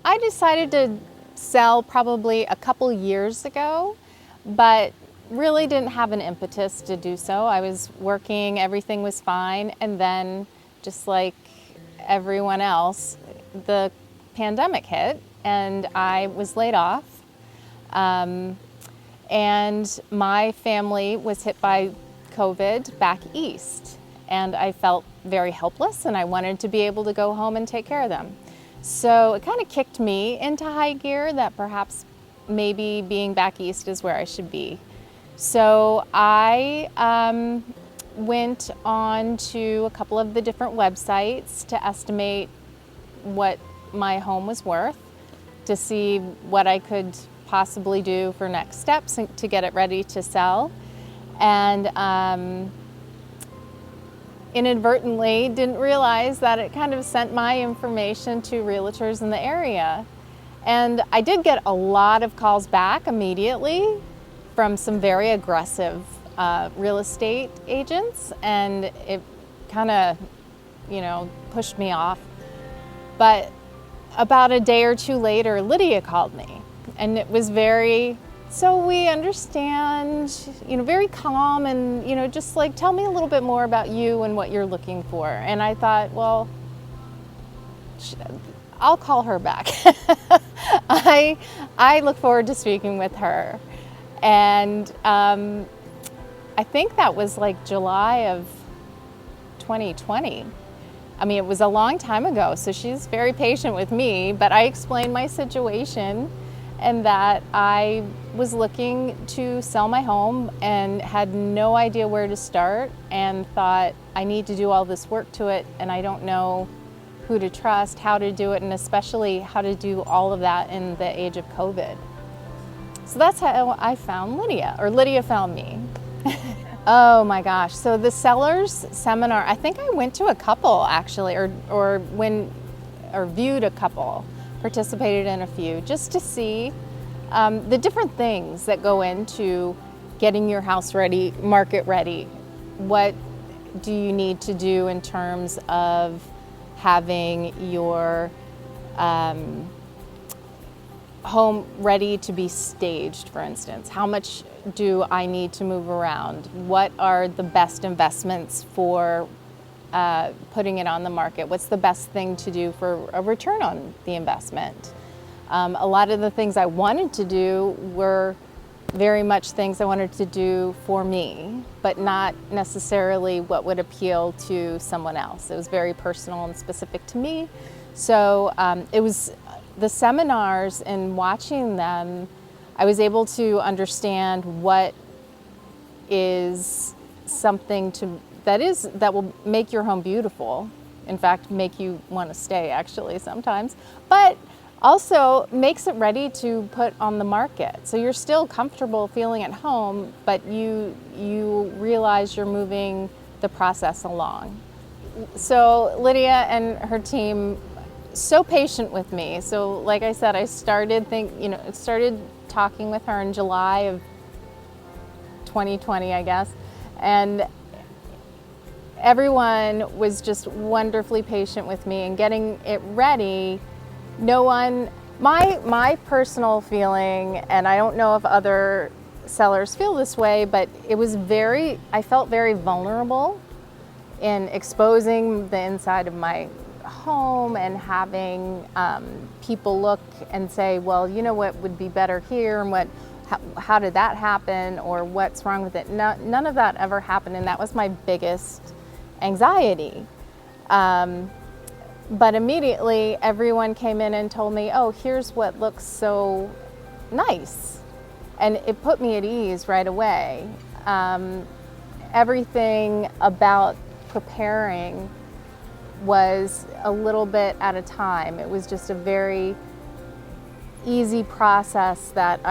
I decided to sell probably a couple years ago, but really didn't have an impetus to do so. I was working, everything was fine, and then just like everyone else, the pandemic hit and I was laid off. And my family was hit by COVID back east, and I felt very helpless and I wanted to be able to go home and take care of them. So it kind of kicked me into high gear that perhaps maybe being back east is where I should be. So I went on to a couple of the different websites to estimate what my home was worth, to see what I could possibly do for next steps to get it ready to sell. And inadvertently didn't realize that it kind of sent my information to realtors in the area. And I did get a lot of calls back immediately from some very aggressive real estate agents, and it kind of, pushed me off. But about a day or two later, Lydia called me, and it was so we understand, very calm, and, just like, tell me a little bit more about you and what you're looking for. And I thought, well, I'll call her back. I look forward to speaking with her. And I think that was like July of 2020. I mean, it was a long time ago, so she's very patient with me, but I explained my situation and that I was looking to sell my home and had no idea where to start, and thought I need to do all this work to it, and I don't know who to trust, how to do it, and especially how to do all of that in the age of COVID. So that's how I found Lydia, or Lydia found me. Oh my gosh, so the sellers seminar, I think I went to a couple actually, or viewed a couple, participated in a few, just to see the different things that go into getting your house ready, market ready. What do you need to do in terms of having your home ready to be staged, for instance? How much do I need to move around? What are the best investments for putting it on the market? What's the best thing to do for a return on the investment? A lot of the things I wanted to do were very much things I wanted to do for me, but not necessarily what would appeal to someone else. It was very personal and specific to me. So it was the seminars, and watching them, I was able to understand what is something that will make your home beautiful. In fact, make you want to stay actually sometimes, but also makes it ready to put on the market. So you're still comfortable feeling at home, but you realize you're moving the process along. So Lydia and her team, so patient with me. So like I said, I started talking with her in July of 2020, I guess. And everyone was just wonderfully patient with me and getting it ready. My personal feeling, and I don't know if other sellers feel this way, but I felt very vulnerable in exposing the inside of my home and having people look and say, well, what would be better here, and how did that happen, or what's wrong with it? None of that ever happened, and that was my biggest anxiety. But immediately everyone came in and told me, oh, here's what looks so nice. And it put me at ease right away. Everything about preparing was a little bit at a time. It was just a very easy process that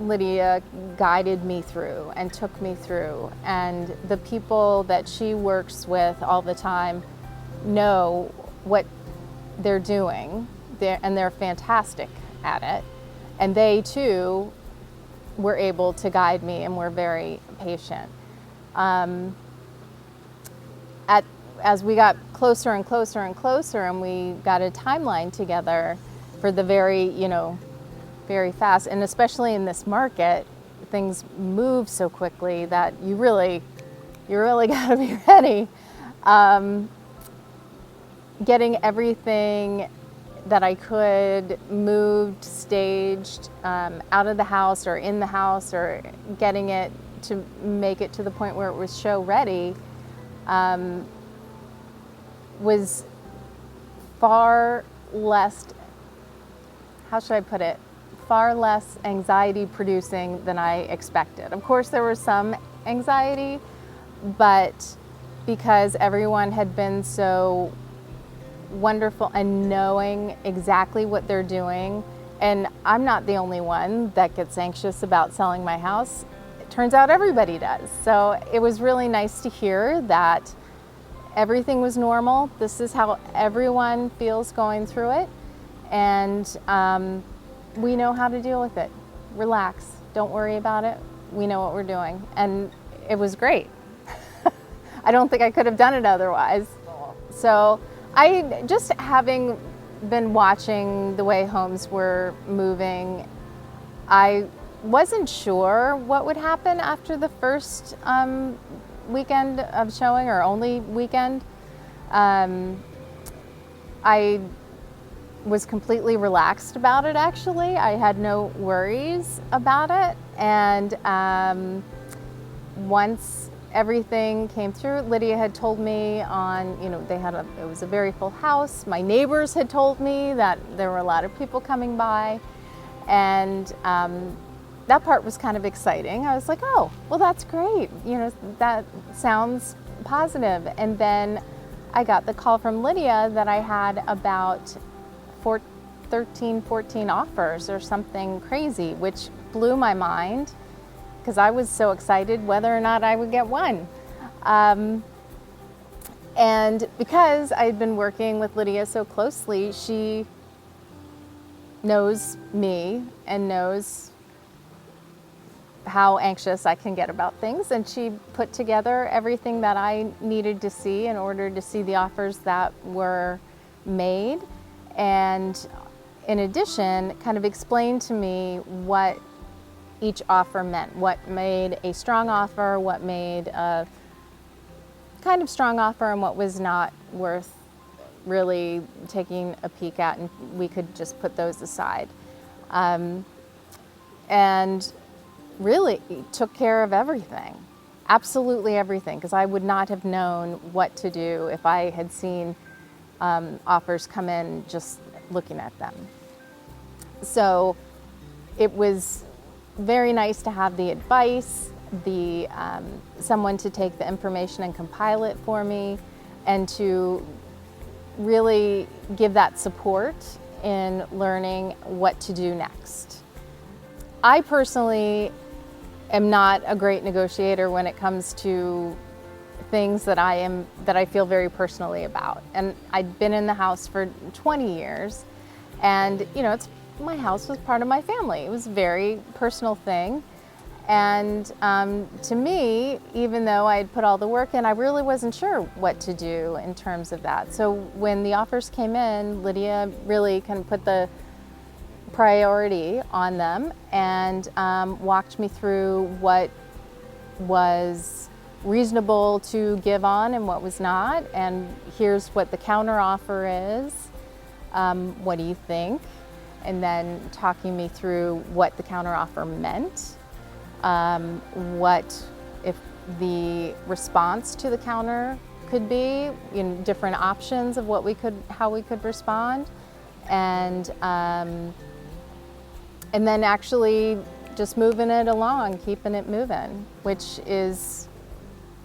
Lydia guided me through and took me through. And the people that she works with all the time know what they're doing, and they're fantastic at it. And they too were able to guide me and were very patient. As we got closer and closer and closer, and we got a timeline together, for the very fast, and especially in this market, things move so quickly that you really got to be ready. Getting everything that I could moved, staged, out of the house or in the house, or getting it to make it to the point where it was show ready, was far less, how should I put it, far less anxiety producing than I expected. Of course, there was some anxiety, but because everyone had been so wonderful and knowing exactly what they're doing, and I'm not the only one that gets anxious about selling my house. It turns out everybody does. So it was really nice to hear that everything was normal. This is how everyone feels going through it, and we know how to deal with it. Relax, don't worry about it. We know what we're doing, and it was great. I don't think I could have done it otherwise. So I, just having been watching the way homes were moving, I wasn't sure what would happen after the first weekend of showing, or only weekend. I was completely relaxed about it, actually. I had no worries about it. And once everything came through, Lydia had told me on, it was a very full house. My neighbors had told me that there were a lot of people coming by. And that part was kind of exciting. I was like, oh, well, that's great. That sounds positive. And then I got the call from Lydia that I had about 13, 14 offers or something crazy, which blew my mind because I was so excited whether or not I would get one. And because I had been working with Lydia so closely, she knows me and knows how anxious I can get about things, and she put together everything that I needed to see in order to see the offers that were made, and in addition kind of explained to me what each offer meant, what made a strong offer, what made a kind of strong offer, and what was not worth really taking a peek at, and we could just put those aside. And really took care of everything, absolutely everything, because I would not have known what to do if I had seen offers come in just looking at them. So it was very nice to have the advice, someone to take the information and compile it for me, and to really give that support in learning what to do next. I personally am not a great negotiator when it comes to things that I feel very personally about. And I'd been in the house for 20 years, and my house was part of my family. It was a very personal thing. And to me, even though I had put all the work in, I really wasn't sure what to do in terms of that. So when the offers came in, Lydia really kind of put the priority on them and walked me through what was reasonable to give on and what was not, and here's what the counter offer is. What do you think? And then talking me through what the counter offer meant, what if the response to the counter could be, different options of how we could respond, and then actually just moving it along, keeping it moving, which is,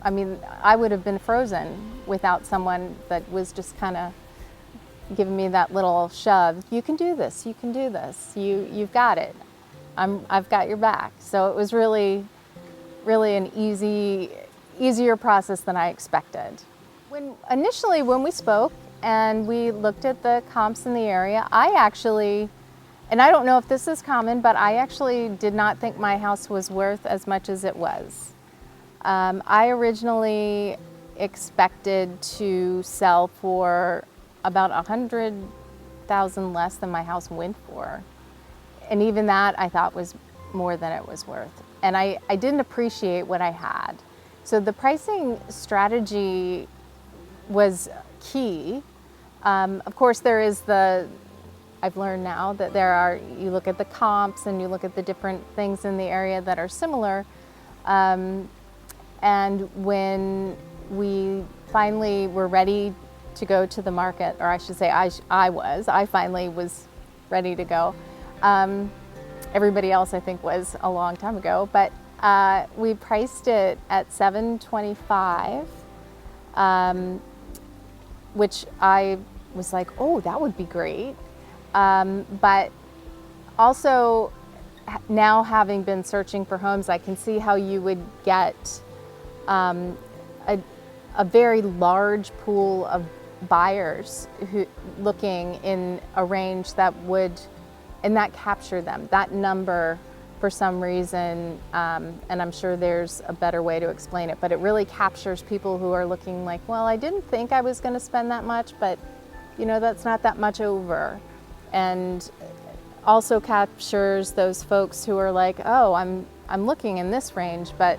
I would have been frozen without someone that was just kind of giving me that little shove. You can do this, you can do this, you've got it. I've got your back. So it was really, really an easier process than I expected. Initially when we spoke and we looked at the comps in the area, I actually, and I don't know if this is common, but I actually did not think my house was worth as much as it was. I originally expected to sell for about $100,000 $100,000 less than my house went for. And even that I thought was more than it was worth. And I didn't appreciate what I had. So the pricing strategy was key. Of course, there is I've learned now that you look at the comps and you look at the different things in the area that are similar. And when we finally were ready to go to the market, or I should say I finally was ready to go. Everybody else I think was a long time ago, but we priced it at $725, which I was like, oh, that would be great. But also now, having been searching for homes, I can see how you would get a very large pool of buyers who looking in a range that would, and that capture them, that number for some reason, and I'm sure there's a better way to explain it, but it really captures people who are looking like, well, I didn't think I was going to spend that much, but you know, that's not that much over. And also captures those folks who are like, oh, I'm looking in this range, but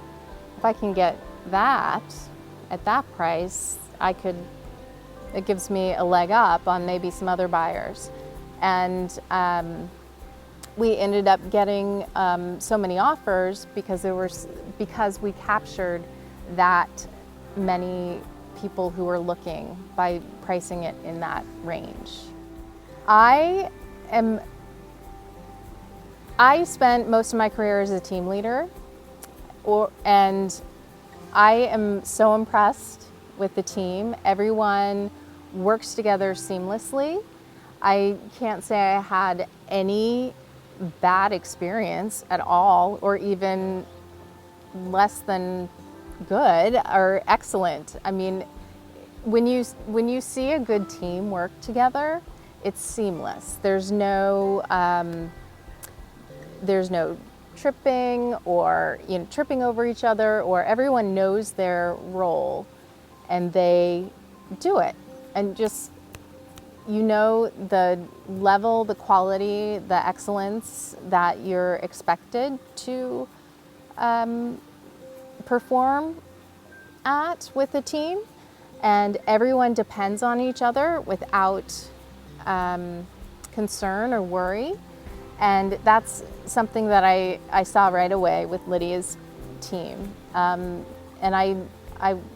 if I can get that at that price, it gives me a leg up on maybe some other buyers. And we ended up getting so many offers because we captured that many people who were looking by pricing it in that range. I spent most of my career as a team leader, and I am so impressed with the team. Everyone works together seamlessly. I can't say I had any bad experience at all, or even less than good or excellent. I mean, when you see a good team work together, it's seamless. There's no tripping or tripping over each other, or everyone knows their role and they do it. And just, the level, the quality, the excellence that you're expected to perform at with the team, and everyone depends on each other without concern or worry. And that's something that I saw right away with Lydia's team. And I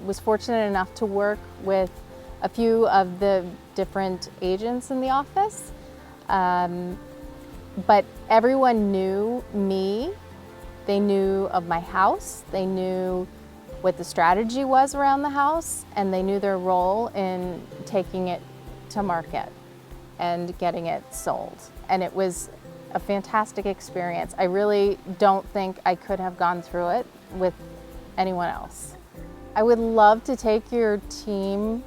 was fortunate enough to work with a few of the different agents in the office. But everyone knew me. They knew of my house. They knew what the strategy was around the house, and they knew their role in taking it to market and getting it sold. And it was a fantastic experience. I really don't think I could have gone through it with anyone else. I would love to take your team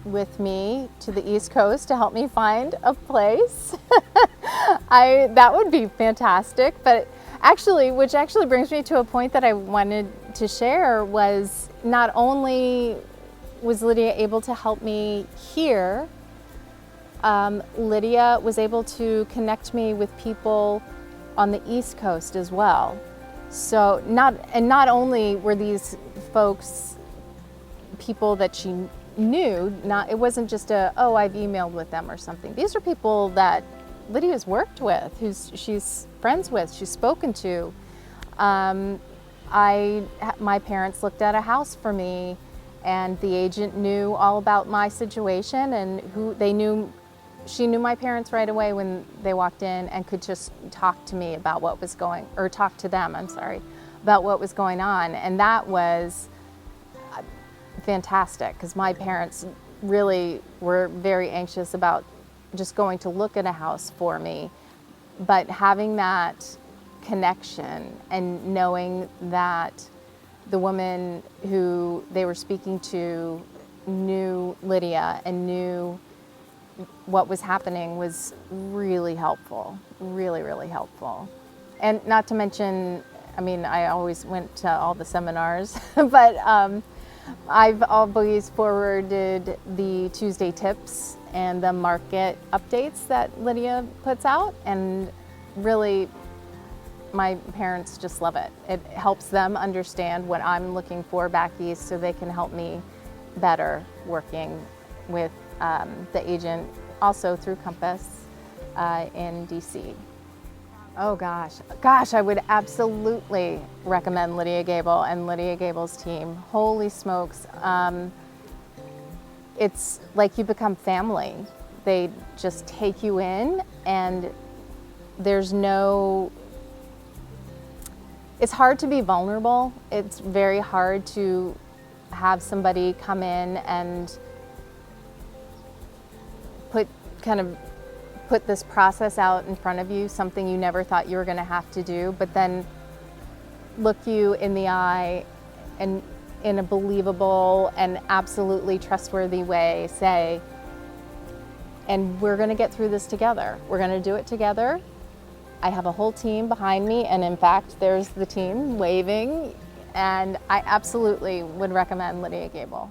with me to the East Coast to help me find a place. That would be fantastic. But which actually brings me to a point that I wanted to share, was not only was Lydia able to help me here, Lydia was able to connect me with people on the East Coast as well. So not only were these folks people that she knew, it wasn't just I've emailed with them or something. These are people that Lydia's worked with, she's friends with, she's spoken to. My parents looked at a house for me, and the agent knew all about my situation, and she knew my parents right away when they walked in, and could just talk to me about talk to them, about what was going on. And that was fantastic, because my parents really were very anxious about just going to look at a house for me. But having that connection and knowing that the woman who they were speaking to knew Lydia and knew what was happening was really helpful, really, really helpful. And not to mention, I always went to all the seminars, but I've always forwarded the Tuesday tips and the market updates that Lydia puts out, and really my parents just love it. It helps them understand what I'm looking for back east so they can help me better working with the agent, also through Compass in DC. Oh gosh, I would absolutely recommend Lydia Gable and Lydia Gable's team. Holy smokes. It's like you become family. They just take you in, and it's hard to be vulnerable. It's very hard to have somebody come in and put this process out in front of you, something you never thought you were going to have to do, but then look you in the eye and in a believable and absolutely trustworthy way say, and we're going to get through this together. We're going to do it together. I have a whole team behind me, and in fact, there's the team waving, and I absolutely would recommend Lydia Gable.